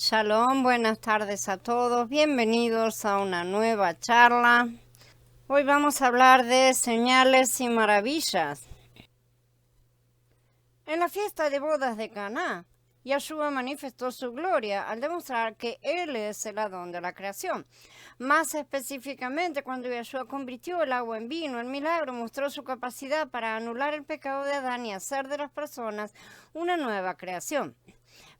Shalom, buenas tardes a todos, bienvenidos a una nueva charla. Hoy vamos a hablar de señales y maravillas. En la fiesta de bodas de Caná, Yahshua manifestó su gloria al demostrar que Él es el Adón de la creación. Más específicamente, cuando Yahshua convirtió el agua en vino, el milagro mostró su capacidad para anular el pecado de Adán y hacer de las personas una nueva creación.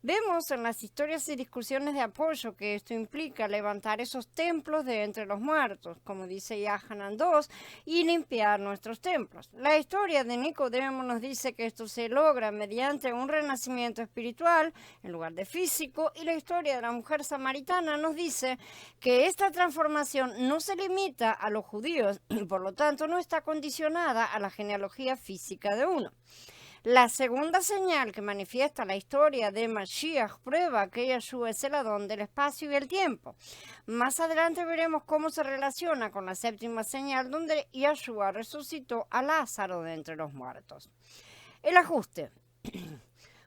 Vemos en las historias y discusiones de apoyo que esto implica levantar esos templos de entre los muertos, como dice Yahanan 2, y limpiar nuestros templos. La historia de Nicodemo nos dice que esto se logra mediante un renacimiento espiritual en lugar de físico, y la historia de la mujer samaritana nos dice que esta transformación no se limita a los judíos y por lo tanto no está condicionada a la genealogía física de uno. La segunda señal que manifiesta la historia de Mashiach prueba que Yahshua es el Adón del espacio y el tiempo. Más adelante veremos cómo se relaciona con la séptima señal donde Yahshua resucitó a Lázaro de entre los muertos. El ajuste.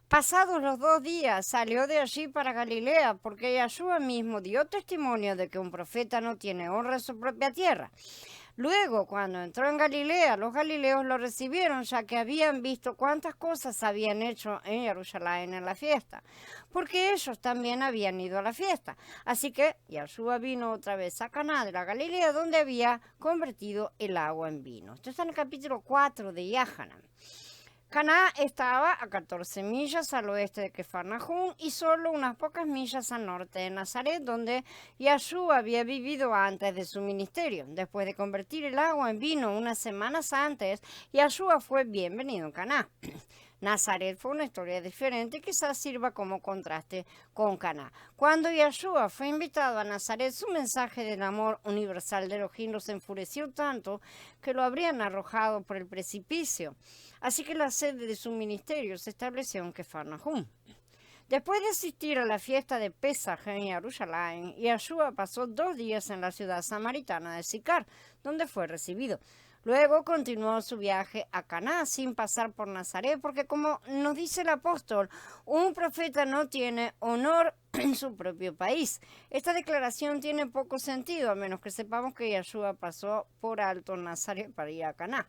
Pasados los 2 días salió de allí para Galilea porque Yahshua mismo dio testimonio de que un profeta no tiene honra en su propia tierra. Luego, cuando entró en Galilea, los galileos lo recibieron, ya que habían visto cuántas cosas habían hecho en Jerusalén en la fiesta, porque ellos también habían ido a la fiesta. Así que Yahshua vino otra vez a Caná de la Galilea, donde había convertido el agua en vino. Esto está en el capítulo 4 de Yahanan. Caná estaba a 14 millas al oeste de Cafarnaúm y solo unas pocas millas al norte de Nazaret, donde Yahshua había vivido antes de su ministerio. Después de convertir el agua en vino unas semanas antes, Yahshua fue bienvenido en Caná. Nazaret fue una historia diferente, quizás sirva como contraste con Caná. Cuando Yahshua fue invitado a Nazaret, su mensaje del amor universal de Elohim los enfureció tanto que lo habrían arrojado por el precipicio. Así que la sede de su ministerio se estableció en Cafarnaúm. Después de asistir a la fiesta de Pesaj en Jerusalén, Yahshua pasó 2 días en la ciudad samaritana de Sicar, donde fue recibido. Luego continuó su viaje a Caná sin pasar por Nazaret, porque como nos dice el apóstol, un profeta no tiene honor en su propio país. Esta declaración tiene poco sentido, a menos que sepamos que Yahshua pasó por alto Nazaret para ir a Caná.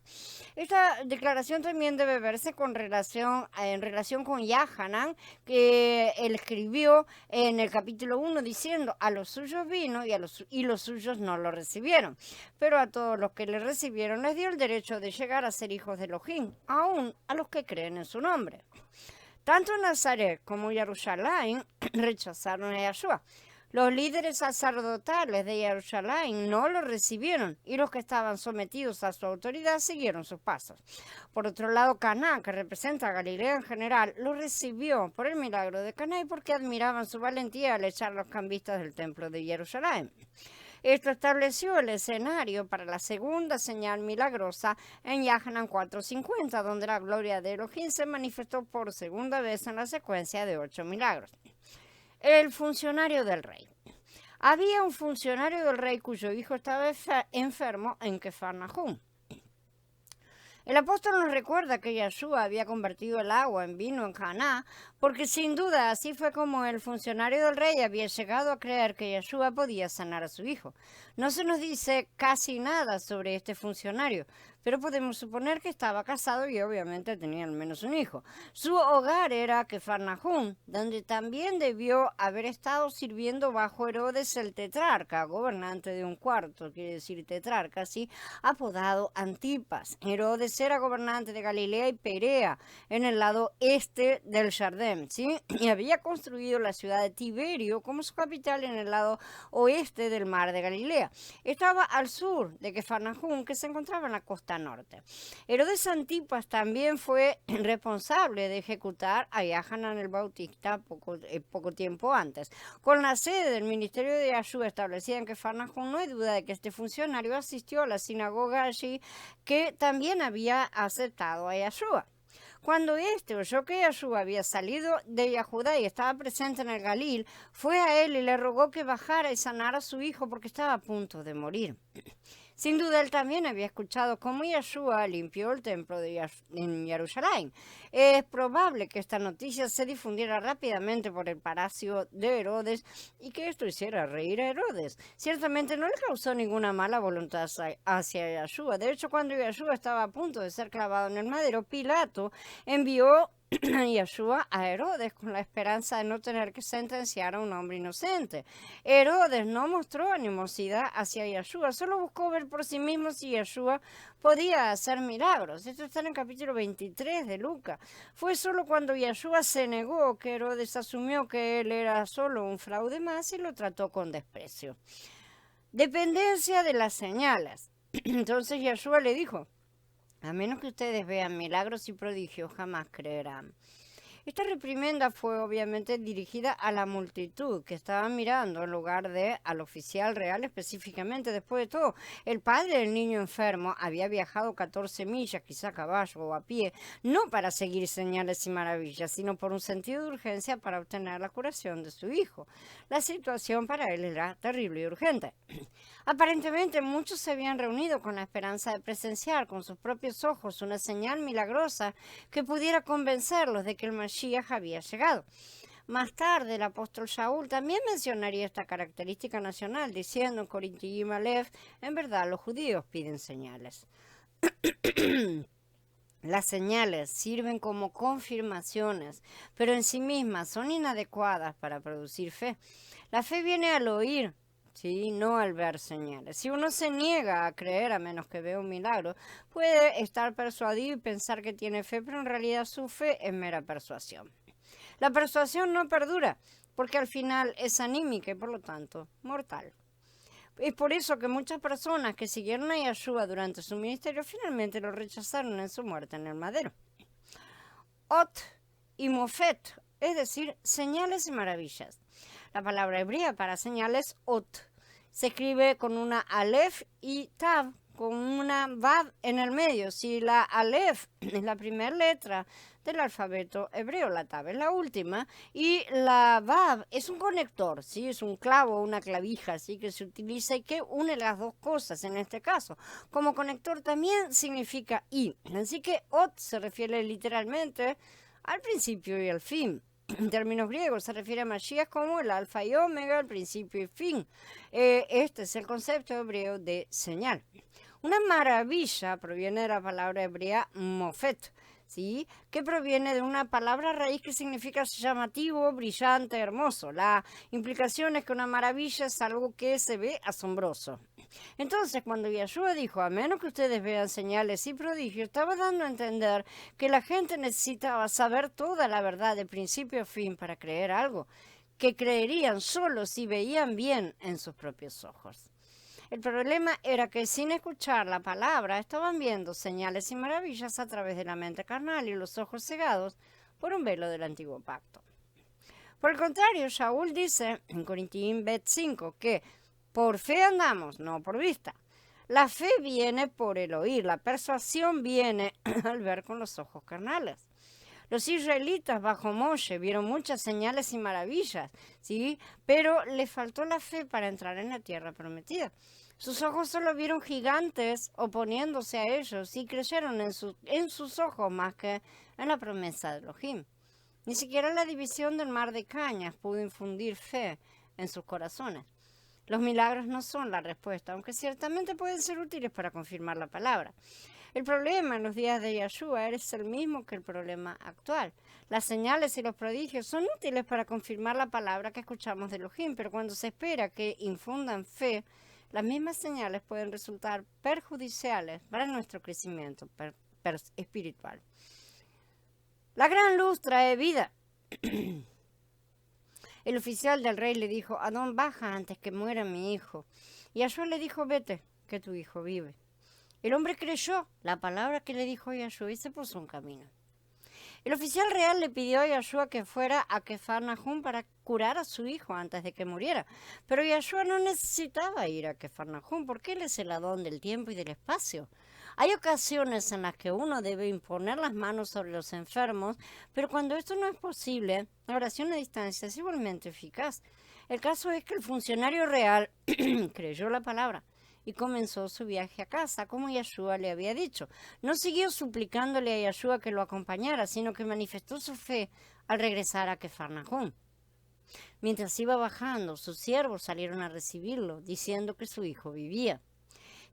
Esta declaración también debe verse en relación con Yahanan, que él escribió en el capítulo 1 diciendo, a los suyos vino y los suyos no lo recibieron. Pero a todos los que le recibieron les dio el derecho de llegar a ser hijos de Elohim, aún a los que creen en su nombre. Tanto Nazaret como Jerusalén rechazaron a Yahshua. Los líderes sacerdotales de Jerusalén no lo recibieron y los que estaban sometidos a su autoridad siguieron sus pasos. Por otro lado, Caná, que representa a Galilea en general, lo recibió por el milagro de Caná y porque admiraban su valentía al echar los cambistas del templo de Jerusalén. Esto estableció el escenario para la segunda señal milagrosa en Yahanan 4:50, donde la gloria de Elohim se manifestó por segunda vez en la secuencia de 8 milagros. El funcionario del rey. Había un funcionario del rey cuyo hijo estaba enfermo en Cafarnaúm. El apóstol nos recuerda que Yahshua había convertido el agua en vino en Caná, porque sin duda así fue como el funcionario del rey había llegado a creer que Yahshua podía sanar a su hijo. No se nos dice casi nada sobre este funcionario, pero podemos suponer que estaba casado y obviamente tenía al menos un hijo. Su hogar era Cafarnaúm, donde también debió haber estado sirviendo bajo Herodes el tetrarca, gobernante de un cuarto, quiere decir tetrarca, ¿sí? Apodado Antipas. Herodes era gobernante de Galilea y Perea, en el lado este del Jardín, ¿sí? Y había construido la ciudad de Tiberio como su capital en el lado oeste del mar de Galilea. Estaba al sur de Cafarnaúm, que se encontraba en la costa norte. Herodes Antipas también fue responsable de ejecutar a Yahanan el Bautista poco tiempo antes. Con la sede del ministerio de Yahshua establecida en Cafarnaúm, no hay duda de que este funcionario asistió a la sinagoga allí, que también había aceptado a Yahshua. Cuando oyó que Yahshua había salido de Yahudá y estaba presente en el Galil, fue a él y le rogó que bajara y sanara a su hijo porque estaba a punto de morir. Sin duda él también había escuchado cómo Yeshua limpió el templo en Jerusalén. Es probable que esta noticia se difundiera rápidamente por el palacio de Herodes y que esto hiciera reír a Herodes. Ciertamente no le causó ninguna mala voluntad hacia Yeshua. De hecho, cuando Yeshua estaba a punto de ser clavado en el madero, Pilato envió Yeshua a Herodes con la esperanza de no tener que sentenciar a un hombre inocente. Herodes no mostró animosidad hacia Yeshua, solo buscó ver por sí mismo si Yeshua podía hacer milagros. Esto está en el capítulo 23 de Lucas. Fue solo cuando Yeshua se negó que Herodes asumió que él era solo un fraude más y lo trató con desprecio. Dependencia de las señales. Entonces Yeshua le dijo: a menos que ustedes vean milagros y prodigios, jamás creerán. Esta reprimenda fue obviamente dirigida a la multitud que estaba mirando en lugar de al oficial real específicamente. Después de todo, el padre del niño enfermo había viajado 14 millas, quizá a caballo o a pie, no para seguir señales y maravillas, sino por un sentido de urgencia para obtener la curación de su hijo. La situación para él era terrible y urgente. Aparentemente muchos se habían reunido con la esperanza de presenciar con sus propios ojos una señal milagrosa que pudiera convencerlos de que el Mashiach había llegado. Más tarde el apóstol Shaul también mencionaría esta característica nacional, diciendo en Corintiim Aleph: en verdad los judíos piden señales. Las señales sirven como confirmaciones, pero en sí mismas son inadecuadas para producir fe. La fe viene al oír, sí, no al ver señales. Si uno se niega a creer a menos que vea un milagro, puede estar persuadido y pensar que tiene fe, pero en realidad su fe es mera persuasión. La persuasión no perdura, porque al final es anímica y por lo tanto mortal. Es por eso que muchas personas que siguieron a Yeshua durante su ministerio finalmente lo rechazaron en su muerte en el madero. Ot y Mofet, es decir, señales y maravillas. La palabra hebrea para señales, ot, se escribe con una alef y tav, con una vav en el medio. Si la alef es la primera letra del alfabeto hebreo, la tav es la última, y la vav es un conector, ¿sí? Es un clavo, una clavija, ¿sí? Que se utiliza y que une las dos cosas en este caso. Como conector también significa y, así que ot se refiere literalmente al principio y al fin. En términos griegos se refiere a Mashiach como el alfa y omega, el principio y fin. Este es el concepto hebreo de señal. Una maravilla proviene de la palabra hebrea mofet, ¿sí? Que proviene de una palabra raíz que significa llamativo, brillante, hermoso. La implicación es que una maravilla es algo que se ve asombroso. Entonces, cuando Yeshua dijo, a menos que ustedes vean señales y prodigios, estaba dando a entender que la gente necesitaba saber toda la verdad de principio a fin para creer algo, que creerían solo si veían bien en sus propios ojos. El problema era que sin escuchar la palabra estaban viendo señales y maravillas a través de la mente carnal y los ojos cegados por un velo del antiguo pacto. Por el contrario, Shaul dice en Corintiim Bet 5 que por fe andamos, no por vista. La fe viene por el oír, la persuasión viene al ver con los ojos carnales. Los israelitas bajo Moshe vieron muchas señales y maravillas, ¿sí? Pero les faltó la fe para entrar en la tierra prometida. Sus ojos solo vieron gigantes oponiéndose a ellos y creyeron en sus ojos más que en la promesa de Elohim. Ni siquiera la división del mar de cañas pudo infundir fe en sus corazones. Los milagros no son la respuesta, aunque ciertamente pueden ser útiles para confirmar la palabra. El problema en los días de Yeshua es el mismo que el problema actual. Las señales y los prodigios son útiles para confirmar la palabra que escuchamos de Elohim, pero cuando se espera que infundan fe, las mismas señales pueden resultar perjudiciales para nuestro crecimiento espiritual. La gran luz trae vida. El oficial del rey le dijo, Adón, baja antes que muera mi hijo. Y Yeshua le dijo, vete, que tu hijo vive. El hombre creyó la palabra que le dijo Yeshua y se puso en camino. El oficial real le pidió a Yeshua que fuera a Kefar Nahum para curar a su hijo antes de que muriera. Pero Yeshua no necesitaba ir a Kefar Nahum porque él es el Adón del tiempo y del espacio. Hay ocasiones en las que uno debe imponer las manos sobre los enfermos, pero cuando esto no es posible, la oración a distancia es igualmente eficaz. El caso es que el funcionario real creyó la palabra y comenzó su viaje a casa, como Yeshua le había dicho. No siguió suplicándole a Yeshua que lo acompañara, sino que manifestó su fe al regresar a Cafarnaúm. Mientras iba bajando, sus siervos salieron a recibirlo, diciendo que su hijo vivía.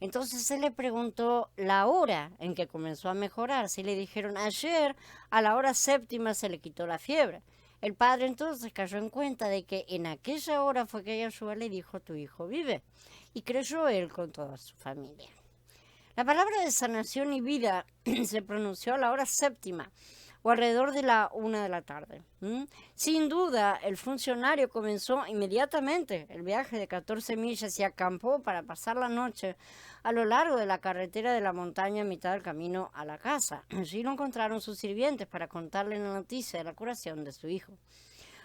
Entonces él le preguntó la hora en que comenzó a mejorarse y le dijeron, ayer a la hora 7ª se le quitó la fiebre. El padre entonces cayó en cuenta de que en aquella hora fue que Yeshua le dijo, tu hijo vive, y creyó él con toda su familia. La palabra de sanación y vida se pronunció a la hora 7ª, o alrededor de la 1 de la tarde. Sin duda, el funcionario comenzó inmediatamente el viaje de 14 millas y acampó para pasar la noche a lo largo de la carretera de la montaña a mitad del camino a la casa. Allí lo encontraron sus sirvientes para contarle la noticia de la curación de su hijo.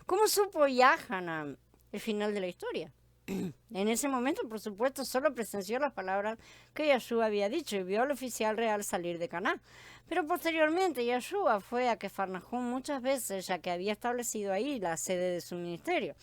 ¿Cómo supo Yahanan el final de la historia? En ese momento, por supuesto, solo presenció las palabras que Yeshua había dicho y vio al oficial real salir de Caná. Pero posteriormente, Yeshua fue a Cafarnaúm muchas veces, ya que había establecido ahí la sede de su ministerio.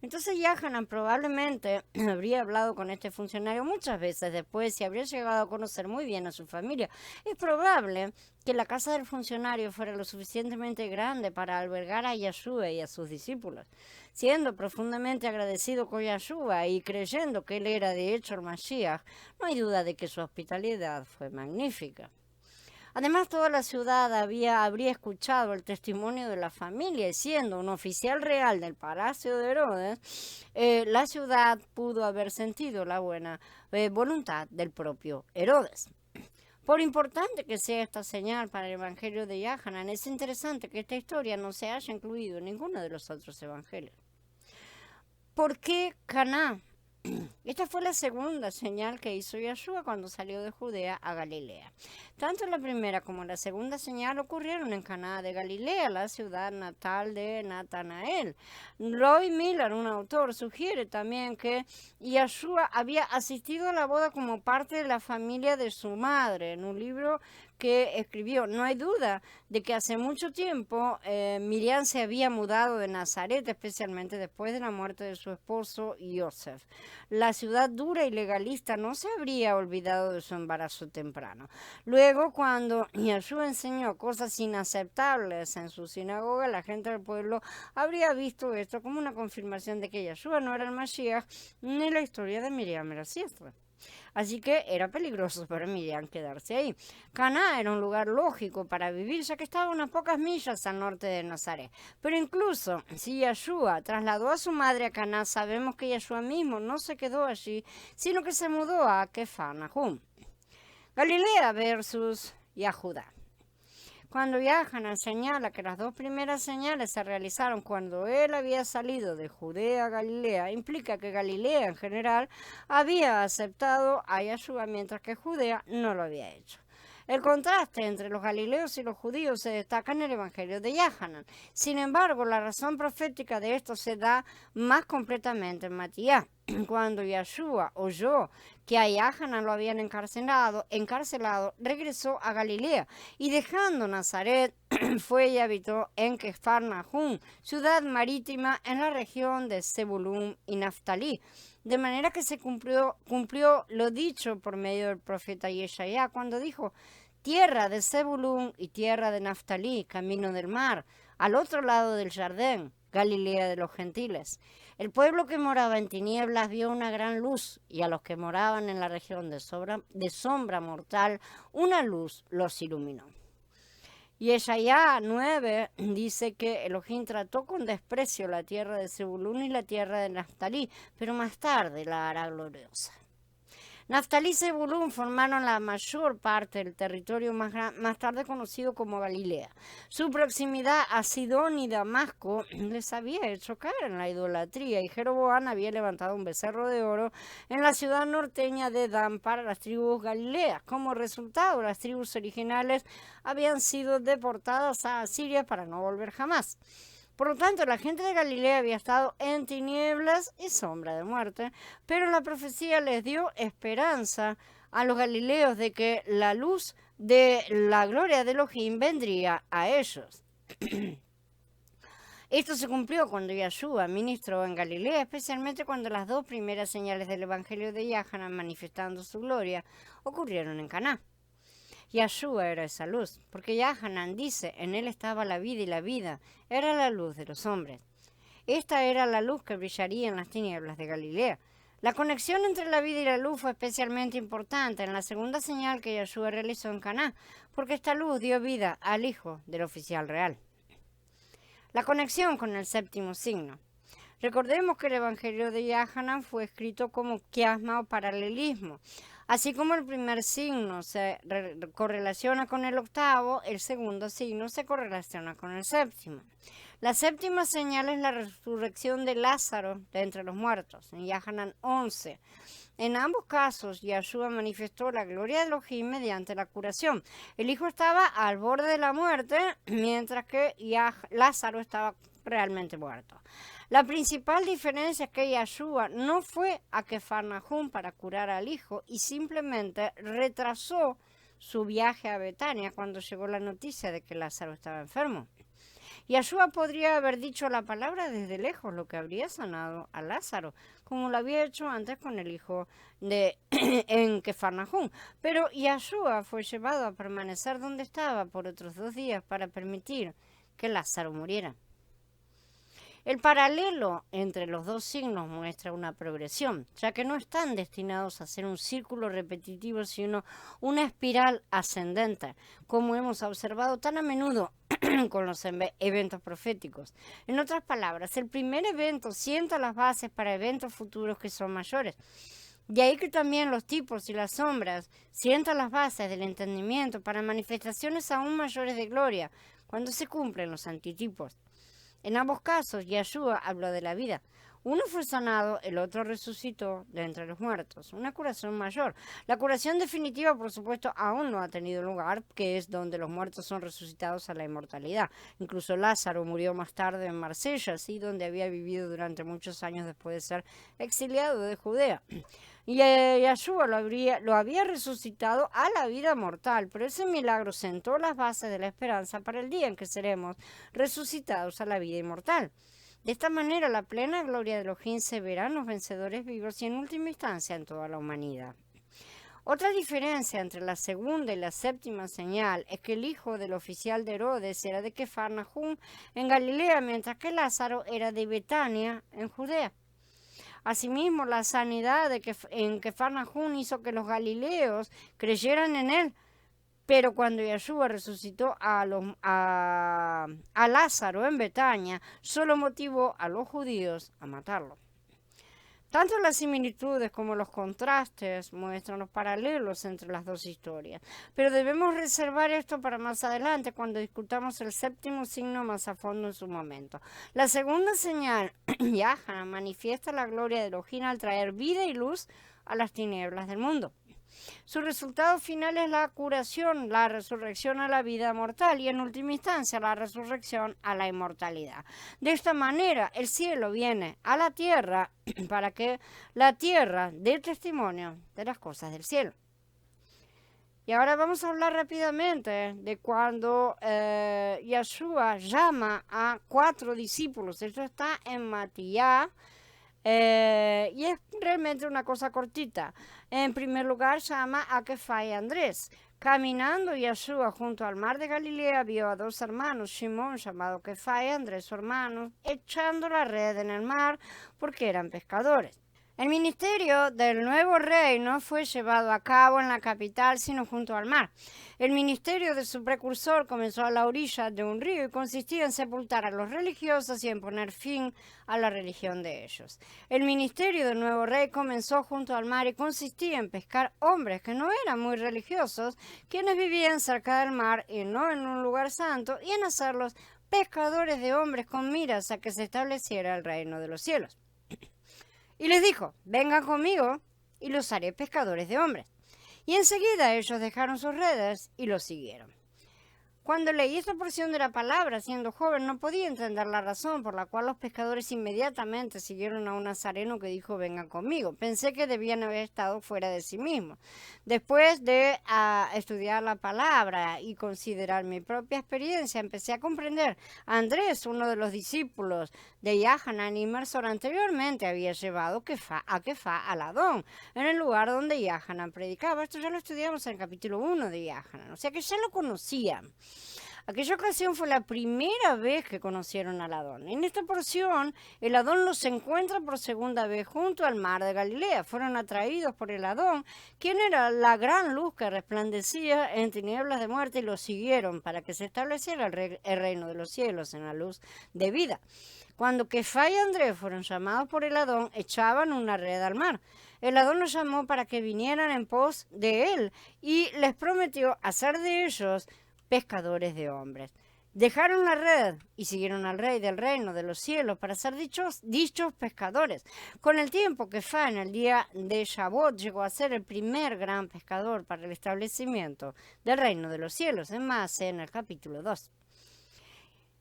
Entonces, Yahanan probablemente habría hablado con este funcionario muchas veces después y habría llegado a conocer muy bien a su familia. Es probable que la casa del funcionario fuera lo suficientemente grande para albergar a Yeshua y a sus discípulos. Siendo profundamente agradecido con Yeshua y creyendo que él era de hecho el Mashiach, no hay duda de que su hospitalidad fue magnífica. Además, toda la ciudad habría escuchado el testimonio de la familia y siendo un oficial real del palacio de Herodes, la ciudad pudo haber sentido la buena voluntad del propio Herodes. Por importante que sea esta señal para el Evangelio de Yahanan, es interesante que esta historia no se haya incluido en ninguno de los otros evangelios. ¿Por qué Caná? Esta fue la segunda señal que hizo Yeshua cuando salió de Judea a Galilea. Tanto la primera como la segunda señal ocurrieron en Caná de Galilea, la ciudad natal de Natanael. Roy Miller, un autor, sugiere también que Yeshua había asistido a la boda como parte de la familia de su madre, en un libro que escribió. No hay duda de que hace mucho tiempo Miriam se había mudado de Nazaret, especialmente después de la muerte de su esposo Yosef. La ciudad dura y legalista no se habría olvidado de su embarazo temprano. Luego, cuando Yeshua enseñó cosas inaceptables en su sinagoga, la gente del pueblo habría visto esto como una confirmación de que Yeshua no era el Mashiach, ni la historia de Miriam era cierta. Así que era peligroso para Miriam quedarse ahí. Caná era un lugar lógico para vivir, ya que estaba unas pocas millas al norte de Nazaret. Pero incluso si Yeshua trasladó a su madre a Caná, sabemos que Yeshua mismo no se quedó allí, sino que se mudó a Cafarnaúm. Galilea versus Judá. Cuando Yahanan señala que las dos primeras señales se realizaron cuando él había salido de Judea a Galilea, implica que Galilea en general había aceptado a Yeshua, mientras que Judea no lo había hecho. El contraste entre los galileos y los judíos se destaca en el Evangelio de Yahanan. Sin embargo, la razón profética de esto se da más completamente en Matías. Cuando Yeshua oyó que a Yahanan lo habían encarcelado, regresó a Galilea y dejando Nazaret fue y habitó en Cafarnaúm, ciudad marítima en la región de Zebulún y Naftalí. De manera que se cumplió lo dicho por medio del profeta Yeshaya cuando dijo: tierra de Zebulún y tierra de Naftalí, camino del mar, al otro lado del Jardín, Galilea de los gentiles. El pueblo que moraba en tinieblas vio una gran luz, y a los que moraban en la región de sombra mortal, una luz los iluminó. Yeshaya 9 dice que Elohim trató con desprecio la tierra de Zebulún y la tierra de Naftalí, pero más tarde la hará gloriosa. Naftalí y Zebulún formaron la mayor parte del territorio más tarde conocido como Galilea. Su proximidad a Sidón y Damasco les había hecho caer en la idolatría, y Jeroboam había levantado un becerro de oro en la ciudad norteña de Dan para las tribus galileas. Como resultado, las tribus originales habían sido deportadas a Asiria para no volver jamás. Por lo tanto, la gente de Galilea había estado en tinieblas y sombra de muerte, pero la profecía les dio esperanza a los galileos de que la luz de la gloria de Elohim vendría a ellos. Esto se cumplió cuando Yeshua ministró en Galilea, especialmente cuando las dos primeras señales del Evangelio de Yahanan manifestando su gloria ocurrieron en Caná. Yeshua era esa luz, porque Yahanan dice, en él estaba la vida y la vida era la luz de los hombres. Esta era la luz que brillaría en las tinieblas de Galilea. La conexión entre la vida y la luz fue especialmente importante en la segunda señal que Yeshua realizó en Caná, porque esta luz dio vida al hijo del oficial real. La conexión con el séptimo signo. Recordemos que el Evangelio de Yahanan fue escrito como quiasma o paralelismo. Así como el primer signo se correlaciona con el octavo, el segundo signo se correlaciona con el séptimo. La séptima señal es la resurrección de Lázaro de entre los muertos, en Yahanan 11. En ambos casos, Yeshua manifestó la gloria de Elohim mediante la curación. El hijo estaba al borde de la muerte, mientras que Lázaro estaba realmente muerto. La principal diferencia es que Yeshua no fue a Cafarnaúm para curar al hijo y simplemente retrasó su viaje a Betania cuando llegó la noticia de que Lázaro estaba enfermo. Yeshua podría haber dicho la palabra desde lejos, lo que habría sanado a Lázaro, como lo había hecho antes con el hijo en Cafarnaúm. Pero Yeshua fue llevado a permanecer donde estaba por otros 2 días para permitir que Lázaro muriera. El paralelo entre los dos signos muestra una progresión, ya que no están destinados a ser un círculo repetitivo, sino una espiral ascendente, como hemos observado tan a menudo con los eventos proféticos. En otras palabras, el primer evento sienta las bases para eventos futuros que son mayores. De ahí que también los tipos y las sombras sientan las bases del entendimiento para manifestaciones aún mayores de gloria, cuando se cumplen los antitipos. En ambos casos, Yeshua habló de la vida. Uno fue sanado, el otro resucitó de entre los muertos. Una curación mayor. La curación definitiva, por supuesto, aún no ha tenido lugar, que es donde los muertos son resucitados a la inmortalidad. Incluso Lázaro murió más tarde en Marsella, ¿sí? Donde había vivido durante muchos años después de ser exiliado de Judea. Y Yeshua lo había resucitado a la vida mortal, pero ese milagro sentó las bases de la esperanza para el día en que seremos resucitados a la vida inmortal. De esta manera, la plena gloria de Elohim se verá en los vencedores vivos y en última instancia en toda la humanidad. Otra diferencia entre la segunda y la séptima señal es que el hijo del oficial de Herodes era de Cafarnaúm en Galilea, mientras que Lázaro era de Betania en Judea. Asimismo, la sanidad en Cafarnaúm hizo que los galileos creyeran en él, pero cuando Yeshua resucitó a Lázaro en Betania, solo motivó a los judíos a matarlo. Tanto las similitudes como los contrastes muestran los paralelos entre las dos historias, pero debemos reservar esto para más adelante cuando discutamos el séptimo signo más a fondo en su momento. La segunda señal, Yahanan, manifiesta la gloria de Elohim al traer vida y luz a las tinieblas del mundo. Su resultado final es la curación, la resurrección a la vida mortal y en última instancia la resurrección a la inmortalidad. De esta manera el cielo viene a la tierra para que la tierra dé testimonio de las cosas del cielo. Y ahora vamos a hablar rápidamente de cuando Yeshua llama a 4 discípulos. Esto está en Matías. Y es realmente una cosa cortita. En primer lugar, llama a Kefa y Andrés. Caminando Yeshua junto al mar de Galilea, vio a 2 hermanos, Simón, llamado Kefa, y Andrés, su hermano, echando la red en el mar porque eran pescadores. El ministerio del nuevo rey no fue llevado a cabo en la capital, sino junto al mar. El ministerio de su precursor comenzó a la orilla de un río y consistía en sepultar a los religiosos y en poner fin a la religión de ellos. El ministerio del nuevo rey comenzó junto al mar y consistía en pescar hombres que no eran muy religiosos, quienes vivían cerca del mar y no en un lugar santo, y en hacerlos pescadores de hombres con miras a que se estableciera el reino de los cielos. Y les dijo, vengan conmigo y los haré pescadores de hombres. Y enseguida ellos dejaron sus redes y los siguieron. Cuando leí esta porción de la palabra, siendo joven, no podía entender la razón por la cual los pescadores inmediatamente siguieron a un nazareno que dijo, venga conmigo. Pensé que debían haber estado fuera de sí mismos. Después de estudiar la palabra y considerar mi propia experiencia, empecé a comprender. Andrés, uno de los discípulos de Yahanan, inmersor anteriormente, había llevado a Kefa al Adón, en el lugar donde Yahanan predicaba. Esto ya lo estudiamos en el capítulo 1 de Yahanan, o sea que ya lo conocían. Aquella ocasión fue la primera vez que conocieron al Adón. En esta porción, el Adón los encuentra por segunda vez junto al mar de Galilea. Fueron atraídos por el Adón, quien era la gran luz que resplandecía en tinieblas de muerte, y los siguieron para que se estableciera el reino de los cielos en la luz de vida. Cuando Kefa y Andrés fueron llamados por el Adón, echaban una red al mar. El Adón los llamó para que vinieran en pos de él y les prometió hacer de ellos pescadores de hombres. Dejaron la red y siguieron al rey del reino de los cielos para ser dichos pescadores. Con el tiempo, Kefa en el día de Shavuot llegó a ser el primer gran pescador para el establecimiento del reino de los cielos, en Maaseh, en el capítulo 2.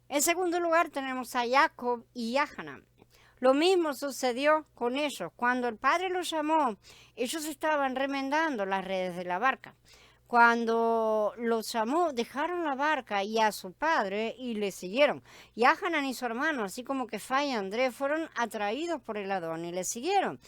En segundo lugar tenemos a Jacob y Yahanan. Lo mismo sucedió con ellos. Cuando el padre los llamó, ellos estaban remendando las redes de la barca. Cuando los llamó, dejaron la barca y a su padre y le siguieron. Yahanan y su hermano, así como Kefa y Andrés, fueron atraídos por el Adón y le siguieron.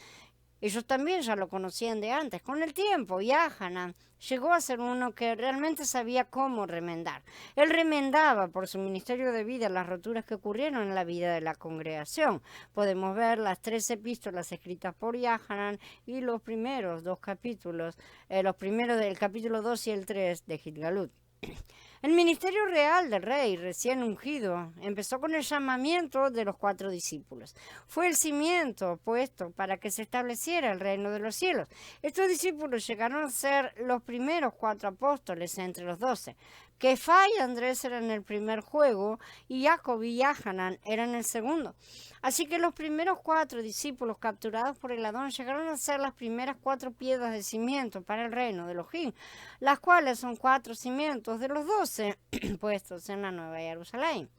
Ellos también ya lo conocían de antes. Con el tiempo, Yahanan llegó a ser uno que realmente sabía cómo remendar. Él remendaba por su ministerio de vida las roturas que ocurrieron en la vida de la congregación. Podemos ver las 3 epístolas escritas por Yahanan y los primeros 2 capítulos, los primeros del capítulo 2 y el 3 de Gilgalut. El ministerio real del rey recién ungido empezó con el llamamiento de los 4 discípulos. Fue el cimiento puesto para que se estableciera el reino de los cielos. Estos discípulos llegaron a ser los primeros 4 apóstoles entre los 12. Kefa y Andrés eran el primer juego y Jacob y Yahanan eran el segundo. Así que los primeros 4 discípulos capturados por el Adón llegaron a ser las primeras 4 piedras de cimiento para el reino de Elohim, las cuales son 4 cimientos de los 12 puestos en la Nueva Jerusalén.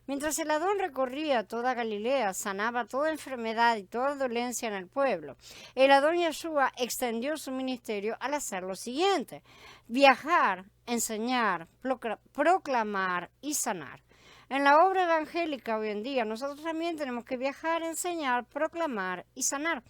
Mientras el Adón recorría toda Galilea, sanaba toda enfermedad y toda dolencia en el pueblo, el Adón Yeshua extendió su ministerio al hacer lo siguiente: viajar, enseñar, proclamar y sanar. En la obra evangélica hoy en día, nosotros también tenemos que viajar, enseñar, proclamar y sanar.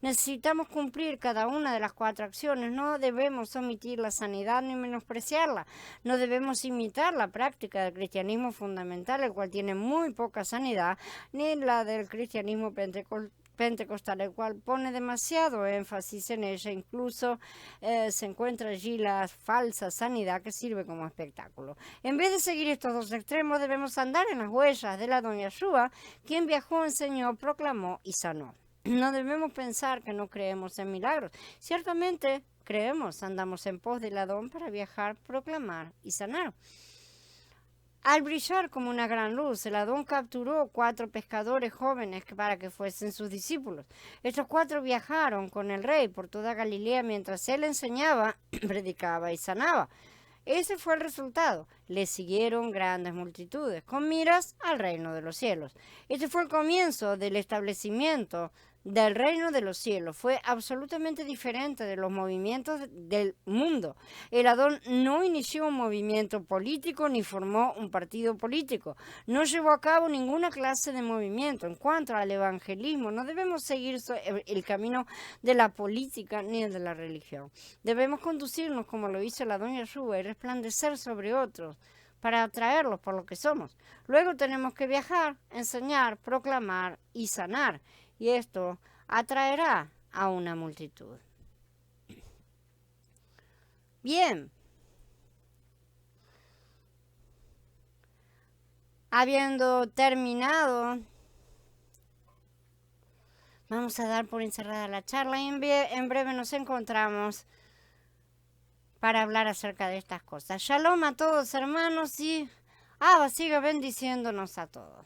Necesitamos cumplir cada una de las 4 acciones. No debemos omitir la sanidad ni menospreciarla. No debemos imitar la práctica del cristianismo fundamental, el cual tiene muy poca sanidad, ni la del cristianismo pentecostal, el cual pone demasiado énfasis en ella. Incluso se encuentra allí la falsa sanidad que sirve como espectáculo. En vez de seguir estos 2 extremos, debemos andar en las huellas del Adón Yeshua, quien viajó, enseñó, proclamó y sanó. No debemos pensar que no creemos en milagros. Ciertamente creemos, andamos en pos del Adón para viajar, proclamar y sanar. Al brillar como una gran luz, el Adón capturó 4 pescadores jóvenes para que fuesen sus discípulos. Estos 4 viajaron con el rey por toda Galilea mientras él enseñaba, predicaba y sanaba. Ese fue el resultado. Le siguieron grandes multitudes, con miras al reino de los cielos. Este fue el comienzo del establecimiento del reino de los cielos. Fue absolutamente diferente de los movimientos del mundo. El Adón no inició un movimiento político ni formó un partido político. No llevó a cabo ninguna clase de movimiento. En cuanto al evangelismo, no debemos seguir el camino de la política ni el de la religión. Debemos conducirnos como lo hizo el Adón Yeshua y resplandecer sobre otros para atraerlos por lo que somos. Luego tenemos que viajar, enseñar, proclamar y sanar. Y esto atraerá a una multitud. Bien. Habiendo terminado, vamos a dar por encerrada la charla y en breve nos encontramos para hablar acerca de estas cosas. Shalom a todos, hermanos, y Abba siga bendiciéndonos a todos.